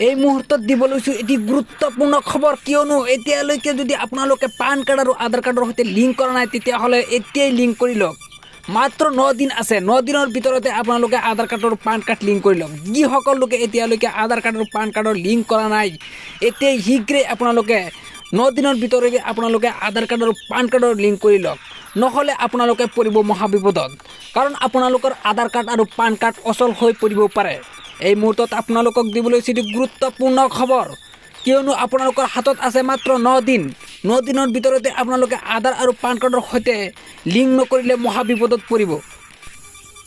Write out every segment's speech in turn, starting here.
এই মুহূৰ্তত দিব লৈছোঁ এটি গুৰুত্বপূৰ্ণ খবৰ, কিয়নো এতিয়ালৈকে যদি আপোনালোকে পান কাৰ্ড আৰু আধাৰ কাৰ্ডৰ সৈতে লিংক কৰা নাই তেতিয়াহ'লে এতিয়াই লিংক কৰি লওক। মাত্ৰ 9 দিন আছে, 9 দিনৰ ভিতৰতে আপোনালোকে আধাৰ কাৰ্ড আৰু পান কাৰ্ড লিংক কৰি লওক। যিসকল লোকে এতিয়ালৈকে আধাৰ কাৰ্ড আৰু পান কাৰ্ডৰ লিংক কৰা নাই, এতিয়াই শীঘ্ৰেই আপোনালোকে 9 দিনৰ ভিতৰতে আপোনালোকে আধাৰ কাৰ্ড আৰু পান কাৰ্ডৰ লিংক কৰি লওক। নহ'লে আপোনালোকে পৰিব মহাবিপদত, কাৰণ আপোনালোকৰ আধাৰ কাৰ্ড আৰু পান কাৰ্ড অচল হৈ পৰিব পাৰে। এই মুহূৰ্তত আপোনালোকক দিবলৈ এটি গুৰুত্বপূৰ্ণ খবৰ, কিয়নো আপোনালোকৰ হাতত আছে মাত্ৰ 9 দিন। 9 দিনৰ ভিতৰতে আপোনালোকে আধাৰ আৰু পান কাৰ্ডৰ সৈতে লিংক নকৰিলে মহাবিপদত পৰিব।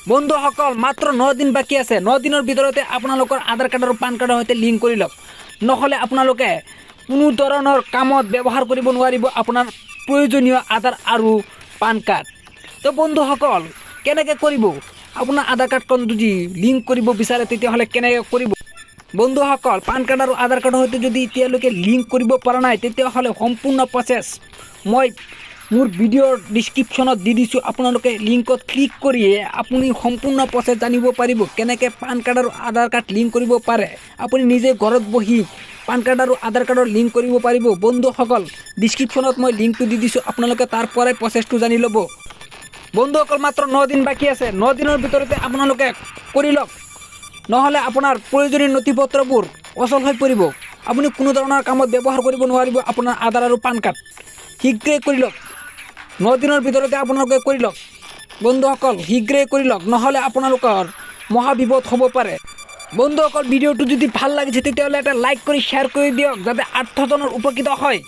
বন্ধুসকল, মাত্ৰ 9 দিন বাকী আছে। 9 দিনৰ ভিতৰতে আপোনালোকৰ আধাৰ কাৰ্ড আৰু পান কাৰ্ডৰ সৈতে লিংক কৰি লওক। নহ'লে আপোনালোকে কোনো ধৰণৰ কামত ব্যৱহাৰ কৰিব নোৱাৰিব আপোনাৰ প্ৰয়োজনীয় আধাৰ আৰু পান কাৰ্ড। তো বন্ধুসকল, কেনেকৈ কৰিব? আপোনাৰ আধাৰ কাৰ্ডখন যদি লিংক কৰিব বিচাৰে তেতিয়াহ'লে কেনেকৈ কৰিব? বন্ধুসকল, পান কাৰ্ড আৰু আধাৰ কাৰ্ডৰ সৈতে যদি এতিয়ালৈকে লিংক কৰিব পৰা নাই তেতিয়াহ'লে সম্পূৰ্ণ প্ৰচেছ মই মোৰ ভিডিঅ'ৰ ডিছক্ৰিপশ্যনত দি দিছোঁ। আপোনালোকে লিংকত ক্লিক কৰিয়ে আপুনি সম্পূৰ্ণ প্ৰচেছ জানিব পাৰিব, কেনেকৈ পান কাৰ্ড আৰু আধাৰ কাৰ্ড লিংক কৰিব পাৰে। আপুনি নিজে ঘৰত বহি পান কাৰ্ড আৰু আধাৰ কাৰ্ডৰ লিংক কৰিব পাৰিব। বন্ধুসকল, ডিছক্ৰিপশ্যনত মই লিংকটো দি দিছোঁ, আপোনালোকে তাৰ পৰাই প্ৰচেছটো জানি ল'ব। বন্ধুসকল, মাত্ৰ 9 দিন বাকী আছে। 9 দিনৰ ভিতৰতে আপোনালোকে কৰি লওক, নহ'লে আপোনাৰ প্ৰয়োজনীয় নথিপত্ৰবোৰ অচল হৈ পৰিব। আপুনি কোনো ধৰণৰ কামত ব্যৱহাৰ কৰিব নোৱাৰিব আপোনাৰ আধাৰ আৰু পান কাৰ্ড। শীঘ্ৰেই কৰি লওক, 9 দিনৰ ভিতৰতে আপোনালোকে কৰি লওক। বন্ধুসকল, শীঘ্ৰেই কৰি লওক, নহ'লে আপোনালোকৰ মহাবিপদ হ'ব পাৰে। বন্ধুসকল, ভিডিঅ'টো যদি ভাল লাগিছে তেতিয়াহ'লে এটা লাইক কৰি শ্বেয়াৰ কৰি দিয়ক, যাতে 8জনৰ উপকৃত হয়।